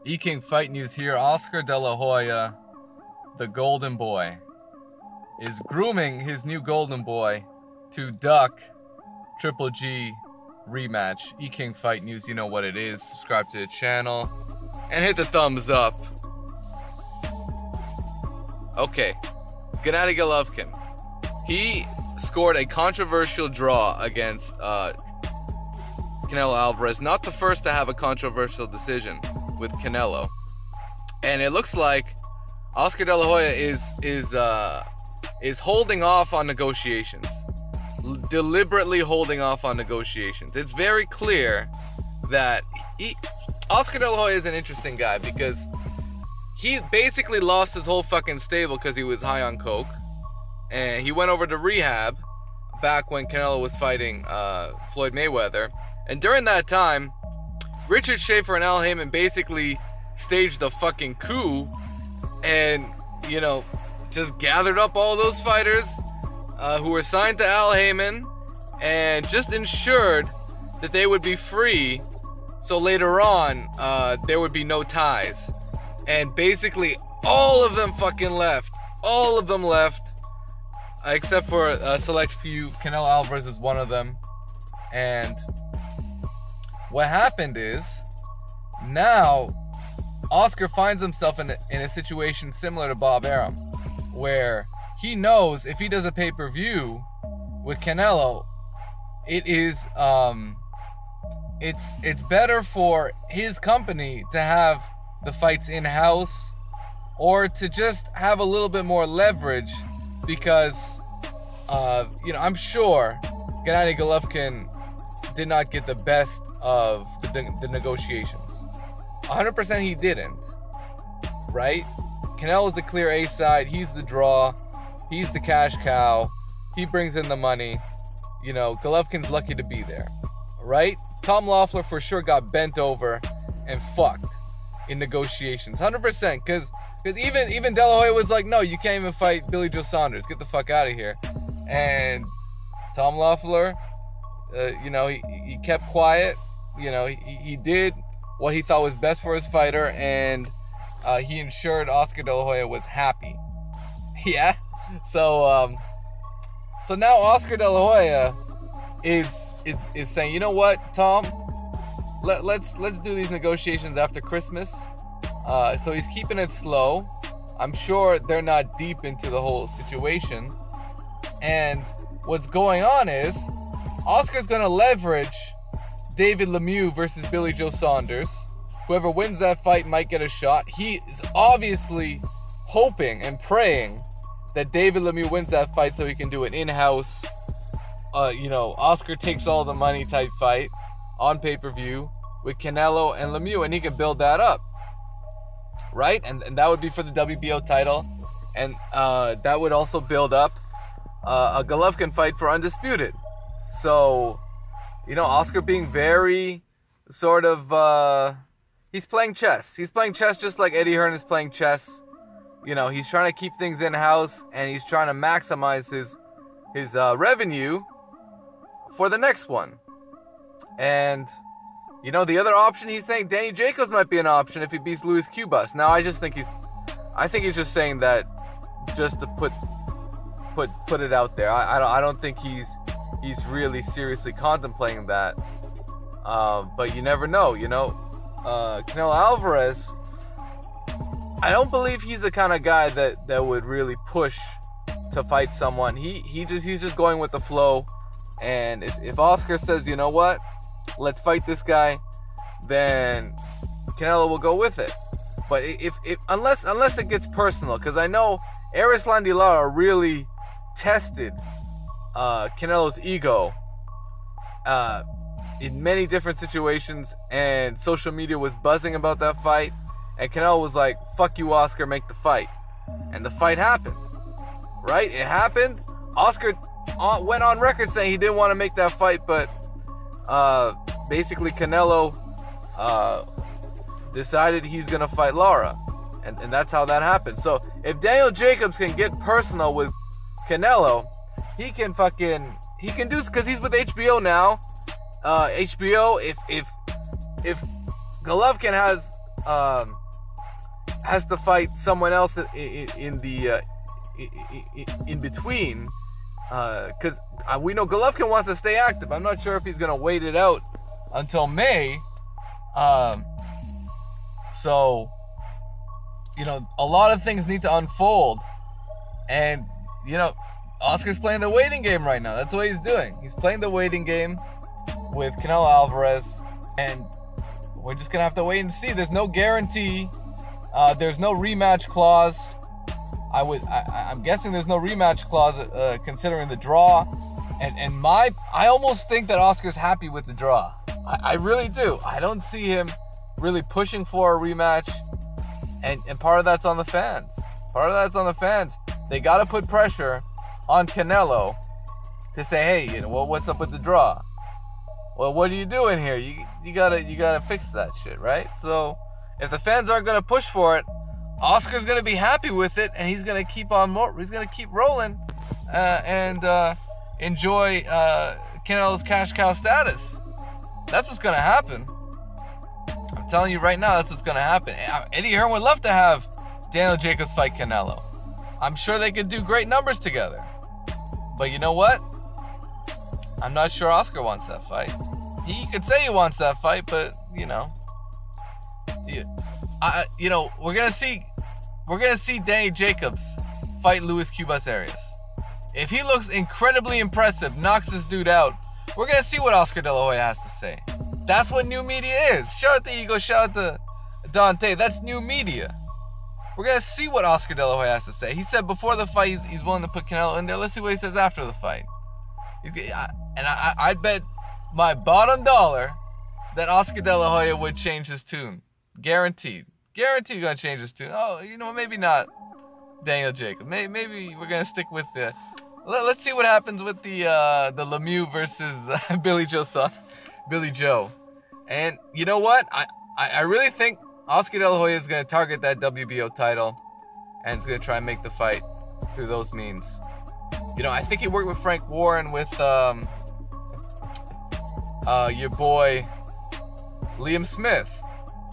E-King Fight News here. Oscar De La Hoya, the Golden Boy, is grooming his new Golden Boy to duck Triple G rematch. E-King Fight News, you know what it is. Subscribe to the channel and hit the thumbs up. Okay, Gennady Golovin. He scored a controversial draw against Canelo Alvarez. Not the first to have a controversial decision with Canelo. And it looks like Oscar De La Hoya is holding off on negotiations. Deliberately holding off on negotiations. It's very clear that Oscar De La Hoya is an interesting guy because he basically lost his whole fucking stable because he was high on coke. And he went over to rehab back when Canelo was fighting Floyd Mayweather. And during that time, Richard Schaefer and Al Heyman basically staged a fucking coup and, you know, just gathered up all those fighters who were signed to Al Heyman and just ensured that they would be free so later on there would be no ties. And basically all of them fucking left. All of them left. Except for a select few. Canelo Alvarez is one of them. And what happened is, now Oscar finds himself in a situation similar to Bob Arum, where he knows if he does a pay-per-view with Canelo, it is it's better for his company to have the fights in-house or to just have a little bit more leverage because I'm sure Gennady Golovin did not get the best of the negotiations. 100% he didn't, right? Canelo's the clear A side. He's the draw. He's the cash cow. He brings in the money. You know, Golovkin's lucky to be there, right? Tom Loeffler for sure got bent over and fucked in negotiations. 100%, because even De La Hoya was like, no, you can't even fight Billy Joe Saunders. Get the fuck out of here. And Tom Loeffler, he kept quiet. You know, he did what he thought was best for his fighter, and he ensured Oscar De La Hoya was happy. Yeah. So now Oscar De La Hoya is saying, you know what, Tom, let's do these negotiations after Christmas. So he's keeping it slow. I'm sure they're not deep into the whole situation. And what's going on is Oscar's going to leverage David Lemieux versus Billy Joe Saunders. Whoever wins that fight might get a shot. He is obviously hoping and praying that David Lemieux wins that fight so he can do an in-house, Oscar takes all the money type fight on pay-per-view with Canelo and Lemieux, and he can build that up, right? And that would be for the WBO title, and that would also build up a Golovkin fight for Undisputed. So, Oscar being very sort of, he's playing chess. He's playing chess just like Eddie Hearn is playing chess. He's trying to keep things in-house, and he's trying to maximize his revenue for the next one. And, the other option, he's saying Danny Jacobs might be an option if he beats Luis Cubas. Now, I think he's just saying that just to put it out there. I don't think he's really seriously contemplating that. But you never know, Canelo Alvarez, I don't believe he's the kind of guy that would really push to fight someone. He's just going with the flow. And if Oscar says, you know what, let's fight this guy, then Canelo will go with it. But if unless it gets personal, because I know Erislan de Lara really tested Canelo's ego in many different situations, and social media was buzzing about that fight, and Canelo was like, fuck you, Oscar, make the fight. And the fight happened, right? It happened. Oscar went on record saying he didn't want to make that fight, but basically Canelo decided he's going to fight Lara, and that's how that happened. So if Daniel Jacobs can get personal with Canelo, he can do this, because he's with HBO now. HBO, if Golovkin has has to fight someone else in between, because we know Golovin wants to stay active. I'm not sure if he's gonna wait it out until May. So, a lot of things need to unfold, and Oscar's playing the waiting game right now. That's what he's doing. He's playing the waiting game with Canelo Alvarez, and we're just gonna have to wait and see. There's no guarantee. There's no rematch clause. I'm guessing there's no rematch clause considering the draw, and I almost think that Oscar's happy with the draw. I really do. I don't see him really pushing for a rematch, and part of that's on the fans. They gotta put pressure on Canelo to say, hey, what's up with the draw? Well, what are you doing here? You gotta fix that shit, right? So if the fans aren't gonna push for it, Oscar's gonna be happy with it, and he's gonna keep rolling, and enjoy Canelo's cash cow status. That's what's gonna happen. I'm telling you right now, that's what's gonna happen. Eddie Hearn would love to have Daniel Jacobs fight Canelo. I'm sure they could do great numbers together. But you know what? I'm not sure Oscar wants that fight. He could say he wants that fight, but we're gonna see Danny Jacobs fight Luis Cubas Arias. If he looks incredibly impressive, knocks this dude out, we're gonna see what Oscar De La Hoya has to say. That's what new media is. Shout out to Ego, shout out to Dante. That's new media. We're gonna see what Oscar De La Hoya has to say. He said before the fight he's willing to put Canelo in there. Let's see what he says after the fight. I'd bet my bottom dollar that Oscar De La Hoya would change his tune. Guaranteed gonna change his tune. Oh, maybe not Daniel Jacobs. Maybe we're gonna stick with the. Let's see what happens with the Lemieux versus Billy Joe. And you know what? I really think Oscar De La Hoya is gonna target that WBO title, and is gonna try and make the fight through those means. I think he worked with Frank Warren with your boy Liam Smith.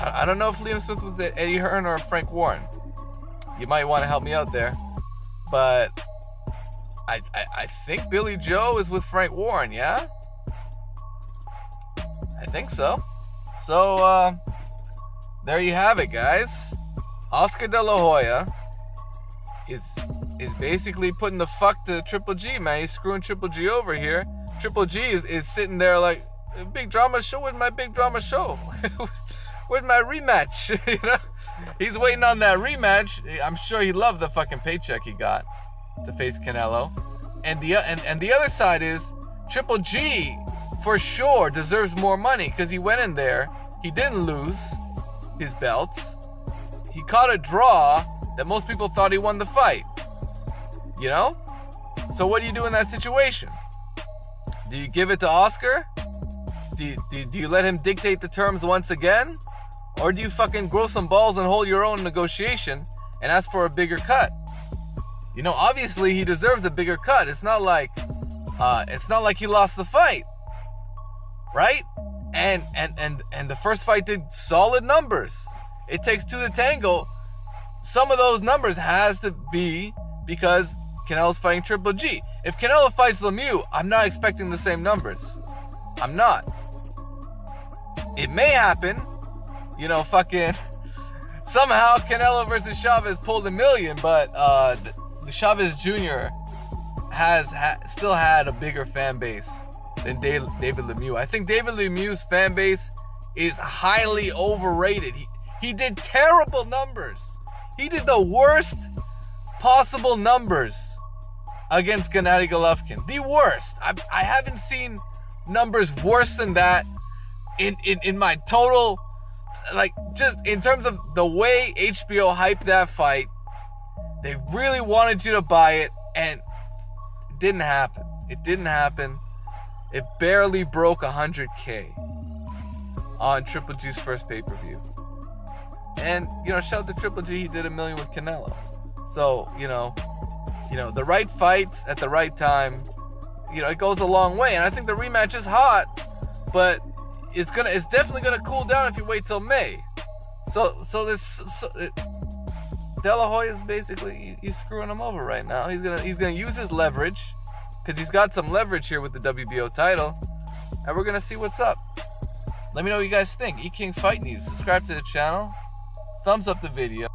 I don't know if Liam Smith was Eddie Hearn or Frank Warren. You might want to help me out there. But I think Billy Joe is with Frank Warren, yeah? I think so. So, there you have it, guys. Oscar De La Hoya is basically putting the fuck to Triple G, man. He's screwing Triple G over here. Triple G is sitting there like, big drama show? Where's my big drama show? Where's my rematch? He's waiting on that rematch. I'm sure he loved the fucking paycheck he got to face Canelo. And the other side is Triple G for sure deserves more money because he went in there. He didn't lose his belts. He caught a draw that most people thought he won the fight. So what do you do in that situation? Do you give it to Oscar? Do you let him dictate the terms once again? Or do you fucking grow some balls and hold your own negotiation and ask for a bigger cut? Obviously he deserves a bigger cut. It's not like he lost the fight, right? And the first fight did solid numbers. It takes two to tango. Some of those numbers has to be because Canelo's fighting Triple G. If Canelo fights Lemieux, I'm not expecting the same numbers. I'm not. It may happen. Fucking somehow Canelo versus Chavez pulled $1 million, but the Chavez Jr. has still had a bigger fan base than David Lemieux. I think David Lemieux's fan base is highly overrated. He did terrible numbers. He did the worst possible numbers against Gennady Golovin. The worst. I haven't seen numbers worse than that in my total, just in terms of the way HBO hyped that fight. They really wanted you to buy it, and it didn't happen. It barely broke 100K on Triple G's first pay-per-view. And, shout out to Triple G, he did $1 million with Canelo. So, the right fights at the right time, it goes a long way. And I think the rematch is hot, but it's definitely gonna cool down if you wait till May. De La Hoya is basically, he's screwing him over right now. He's gonna use his leverage, because he's got some leverage here with the WBO title, and we're gonna see what's up. Let me know what you guys think. Eat King Fight News. Subscribe to the channel. Thumbs up the video.